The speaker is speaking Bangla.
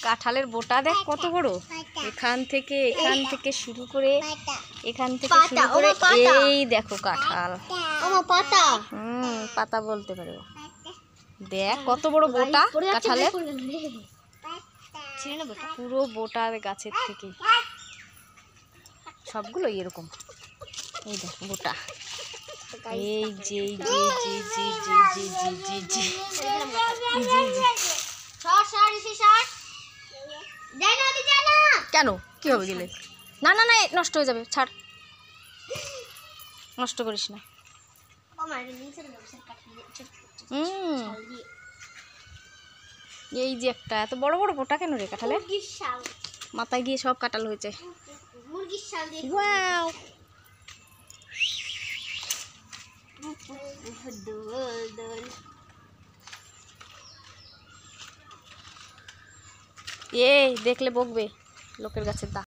কাঁঠালের বোটা দেখ কত বড়, এখান থেকে শুরু করে এই দেখো কাঁঠাল। পাতা বলতে পারো। দেখ কত বড় বোটা কাঁঠালের, পুরো বোটা গাছের থেকে। সবগুলো এরকম, এই দেখ বোটা। এই যে কেন কি হবে দিলে? না না না নষ্ট হয়ে যাবে, ছাড়, নষ্ট করিস না। এই যে একটা এত বড় বড় বোটা কেন রে কাঁঠালে? মাথায় গিয়ে সব কাঁঠাল হয়েছে। এই দেখলে বকবে, লোকের গাছের দা।